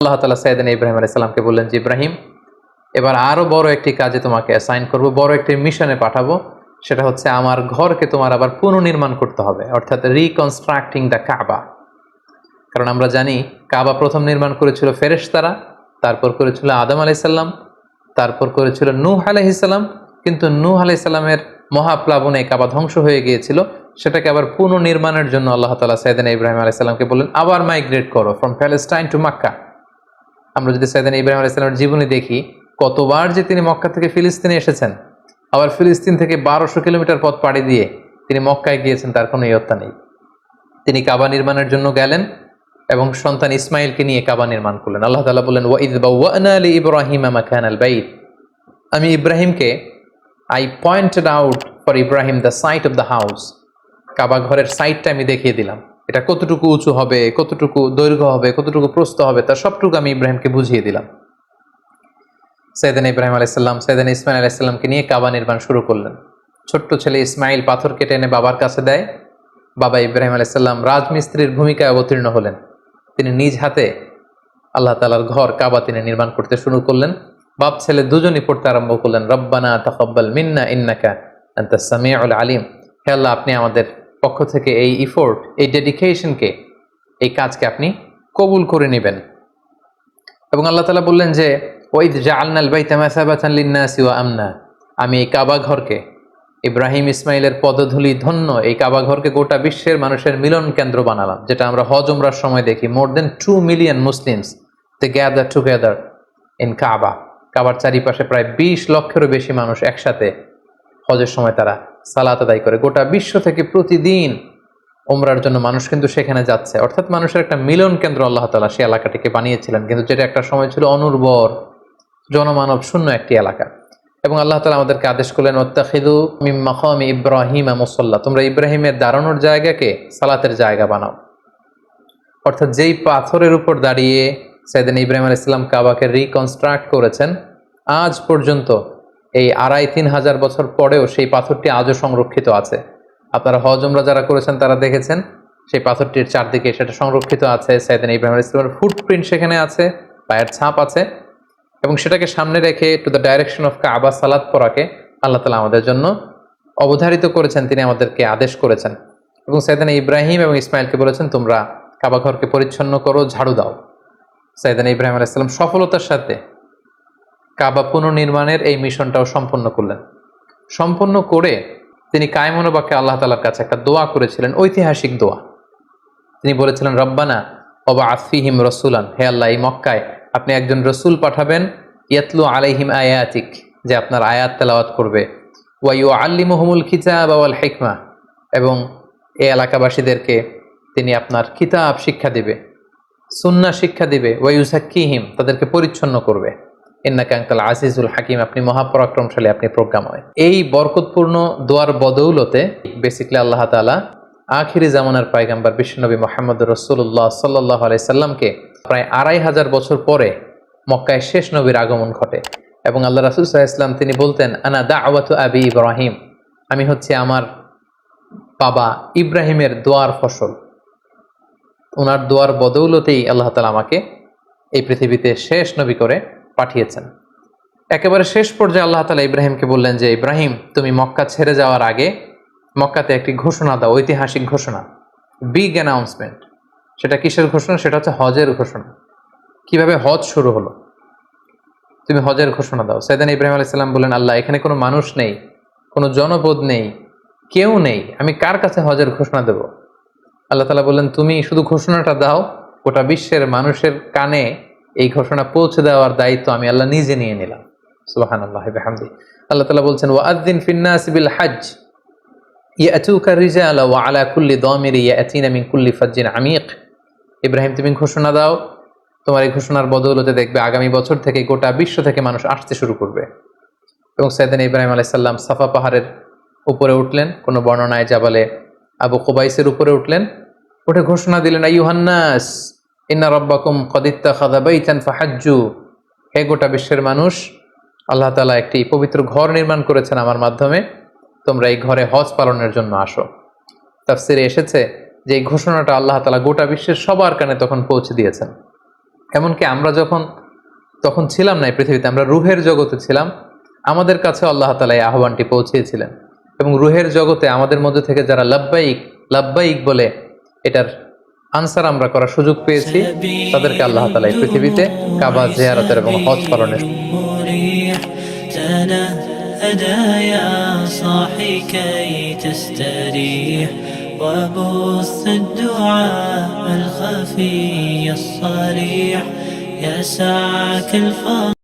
আল্লাহ তাআলা সাইয়েদনা ইব্রাহিম আলাইহিস সালামকে বললেন যে ইব্রাহিম, এবার আরো বড় একটি কাজে তোমাকে অ্যাসাইন করব, বড় একটি মিশনে পাঠাবো। সেটা হচ্ছে আমার ঘরকে তোমার আবার পুনর্নির্মাণ করতে হবে, অর্থাৎ রিকনস্ট্রাক্টিং দ্য কাবা। কারণ আমরা জানি কাবা প্রথম নির্মাণ করেছিল ফেরেশতারা, তারপর করেছিল আদম আলাইহিস সালাম, তারপর করেছিল নূহ আলাইহিস সালাম। কিন্তু নূহ আলাইহিস সালামের মহাপ্লাবনে কাবা ধ্বংস হয়ে গিয়েছিল। সেটাকে আবার পুনর্নির্মাণের জন্য আল্লাহ তাআলা সাইয়েদনা ইব্রাহিম আলাইহিস সালামকে বললেন আবার মাইগ্রেট করো ফ্রম প্যালেস্টাইন টু মক্কা। আমরা যদি সাইয়েদনা ইব্রাহিম আলাইহিস সালামের জীবনী দেখি, কতবার যে তিনি মক্কা থেকে ফিলিস্তিনে এসেছেন, আবার ফিলিস্তিন থেকে 1200 কিলোমিটার পথ পাড়ি দিয়ে তিনি মক্কায় গিয়েছেন, তার কোনো ইয়ত্তা নেই। তিনি কাবা নির্মাণের জন্য গেলেন এবং সন্তান ইসমাইলকে নিয়ে কাবা নির্মাণ করলেন। আল্লাহ তাআলা বললেন ওয়াইদ বাওয়ানা লিইব্রাহিমা মাকানাল বাইত, আমি ইব্রাহিমকে I pointed out for Ibrahim the site of the house, Kaaba ঘরের সাইটটা আমি দেখিয়ে দিলাম, এটা কতটুকু উঁচু হবে, কতটুকু দৈর্ঘ্য হবে, কতটুকু প্রস্থ হবে, তার সবটুকু আমি ইব্রাহিমকে বুঝিয়ে দিলাম। সাইয়েদনা ইব্রাহিম আলাইহিস সালাম সাইয়েদনা ইসমাইল আলাইহিস সালামকে নিয়ে কাবা নির্মাণ শুরু করলেন। ছোট্ট ছেলে ইসমাইল পাথর কেটে এনে বাবার কাছে দেয়। বাবা ইব্রাহিম আলাইহিস সালাম রাজমিস্ত্রির ভূমিকায় অবতীর্ণ হলেন। তিনি নিজ হাতে আল্লাহ তাআলার ঘর কাবা তিনি নির্মাণ করতে শুরু করলেন। বাপ ছেলে দুজনই পড়তে আরম্ভ করলেন রব্বানা তাকাব্বাল মিন্না ইন্নাকা আনতাস সামিউল আলিম, হে আল্লাহ, আপনি আমাদের পক্ষ থেকে এই ইফোর্ট, এই ডেডিকেশনকে, এই কাজকে আপনি কবুল করে নেবেন। এবং আল্লাহ তাআলা বললেন যে ওয়াইদ জাআলনাল বাইতা মাসাবাতান লিন-নাসি ওয়া আমনা, আমি এই কাবা ঘরকে, ইব্রাহিম ইসমাইলের পদধূলি ধন্য এই কাবা ঘরকে গোটা বিশ্বের মানুষের মিলন কেন্দ্র বানালাম। যেটা আমরা হজ উমরার সময় দেখি, more than 2 million Muslims they gather together in Kaaba. কাবার চারিপাশে প্রায় 20 লক্ষেরও বেশি মানুষ একসাথে হজের সময় তারা সালাত আদায় করে। গোটা বিশ্ব থেকে প্রতিদিন উমরার জন্য মানুষ কিন্তু সেখানে যাচ্ছে, অর্থাৎ মানুষের একটা মিলন কেন্দ্র আল্লাহ তাআলা সেই এলাকাটিকে বানিয়েছিলেন, কিন্তু যেটা একটা সময় ছিল অনুর্বর, জনমানব শূন্য একটি এলাকা। এবং আল্লাহ তাআলা আমাদেরকে আদেশ করলেন ওয়াত্তাখিযু মিন মাকামি ইব্রাহিম মুসাল্লা, তোমরা ইব্রাহিমের দাঁড়ানোর জায়গাকে সালাতের জায়গা বানাও। অর্থাৎ যেই পাথরের উপর দাঁড়িয়ে সাইয়েদনা ইব্রাহিম আলাইহিস সালাম কাবাকে রিকনস্ট্রাক্ট করেছেন, আজ পর্যন্ত এই 2500-3000 হাজার বছর পরেও সেই পাথরটি আজও সংরক্ষিত আছে। আপনারা হজ উমরা যারা করেছেন তারা দেখেছেন সেই পাথরটির চারদিকে সেটা সংরক্ষিত আছে। সাইয়েদনা ইব্রাহিম আলাইহিস সালামের ফুটপ্রিন্ট সেখানে আছে, পায়ের ছাপ আছে। এবং সেটাকে সামনে রেখে টু দ্য ডাইরেকশন অফ কাবা সালাত পড়াকে আল্লাহ তাআলা আমাদের জন্য অবধারিত করেছেন, তিনি আমাদেরকে আদেশ করেছেন। এবং সাইয়েদনা ইব্রাহিম এবং ইসমাইলকে বলেছেন তোমরা কাবা ঘরকে পরিচ্ছন্ন করো, ঝাড়ু দাও। সাইয়েদনা ইব্রাহিম আলাইহিস সালাম সফলতার সাথে কাবা পুনর্নির্মাণের এই মিশনটাও সম্পন্ন করলেন। সম্পন্ন করে তিনি কায়মন বাক্যে আল্লাহ তাআলার কাছে একটা দোয়া করেছিলেন, ঐতিহাসিক দোয়া। তিনি বলেছিলেন রব্বানা ওয়াবআথ ফীহিম রাসূলান, হে আল্লাহ, এই মক্কায় আপনি একজন রসুল পাঠাবেন, ইয়াতলু আলাইহিম আয়াতিক, যে আপনার আয়াত তেলাওয়াত করবে, ওয়া ইউআল্লিমুহুমুল কিতাবা ওয়াল হিকমা, এবং এই এলাকাবাসীদেরকে তিনি আপনার কিতাব শিক্ষা দিবে, সুন্নাহ শিক্ষা দিবে, ওয়া ইউযাক্কিহিম, তাদেরকে পরিচ্ছন্ন করবে, ইন্নাকা আনতাল আজিজুল হাকিম, আপনি মহাপরাক্রমশালী, আপনি প্রজ্ঞাময়। এই বরকতপূর্ণ দোয়ার বদৌলতে বেসিক্যালি আল্লাহ তাআলা আখিরি জামানার পয়গম্বর বিশ্বনবী মুহাম্মদুর রাসূলুল্লাহ সাল্লাল্লাহু আলাইহি সাল্লামকে প্রায় 2500 বছর পরে মক্কায় শেষ নবীর আগমন ঘটে। এবং আল্লাহ রাসূল সাল্লাল্লাহু আলাইহি ওয়াসাল্লাম তিনি বলতেন আনা দাওয়াতু আবি ইব্রাহিম, আমি হচ্ছে আমার বাবা ইব্রাহিমের দোয়ার ফসল। ওনার দোয়ার বদৌলতেই আল্লাহ তাআলা আমাকে এই পৃথিবীতে শেষ নবী করে পাঠিয়েছেন। একেবারে শেষ পর্যায়ে আল্লাহ তাআলা ইব্রাহিমকে বললেন যে ইব্রাহিম, তুমি মক্কা ছেড়ে যাওয়ার আগে মক্কাতে একটি ঘোষণা দাও, ঐতিহাসিক ঘোষণা, বিগ অ্যানাউন্সমেন্ট। সেটা কিসের ঘোষণা? সেটা হচ্ছে হজের ঘোষণা। কিভাবে হজ শুরু হলো, তুমি হজের ঘোষণা দাও। সাইয়েদনা ইব্রাহিম আলাইহিস সালাম বললেন আল্লাহ, এখানে কোনো মানুষ নেই, কোনো জনপদ নেই, কেউ নেই, আমি কার কাছে হজের ঘোষণা দেব? আল্লাহ তাআলা বললেন তুমি শুধু ঘোষণাটা দাও, গোটা বিশ্বের মানুষের কানে এই ঘোষণা পৌঁছে দেওয়ার দায়িত্ব আমি আল্লাহ নিজে নিয়ে নিলাম। সুবহানাল্লাহি ওয়া বিহামদিহি। আল্লাহ তাআলা বলছেন ওয়াআযযিন ফিন-নাসি বিল হজ্জ ইয়াতুকা রিজালা ওয়া আলা কুল্লি দামিরি ইয়াতিনা মিন কুল্লি ফাজ্জিন আমিক। ইব্রাহিম, তুমি ঘোষণা দাও, তোমার এই ঘোষণার বদৌলতে দেখবে আগামী বছর থেকে গোটা বিশ্ব থেকে মানুষ আসতে শুরু করবে। এবং সাইয়েদনা ইব্রাহিম আলাইহিস সালাম সাফা পাহাড়ের উপরে উঠলেন, কোনো বর্ণনায় জাবালে আবু কুবাইসের উপরে উঠলেন, উঠে ঘোষণা দিলেন আইয়ুহান নাস ইন্না রাব্বাকুম ক্বাদ ইত্তাখাযা বাইতান ফাহাজ্জু, হে গোটা বিশ্বের মানুষ, আল্লাহ তাআলা একটি পবিত্র ঘর নির্মাণ করেছেন আমার মাধ্যমে, তোমরা এই ঘরে হজ পালনের জন্য আসো। তাফসিরে এসেছে যে এই ঘোষণাটা আল্লাহ তাআলা গোটা বিশ্বের সবার কানে তখন পৌঁছে দিয়েছেন। এমনকি আমরা তখন ছিলাম না এই পৃথিবীতে, আমরা রুহের জগতে ছিলাম, আমাদের কাছে আল্লাহ তাআলা এই আহ্বানটি পৌঁছিয়েছিলেন। এবং রুহের জগতে আমাদের মধ্যে থেকে যারা লাব্বাইক লাব্বাইক বলে এটার আনসার আমরা করার সুযোগ পেয়েছি, তাদেরকে আল্লাহ তাআলা এই পৃথিবীতে কাবা জিয়ারতের এবং হজ পালনের تنهدى يا صاحي كي تستريح وبث الدعاء الخفي الصريح يسعك الفضل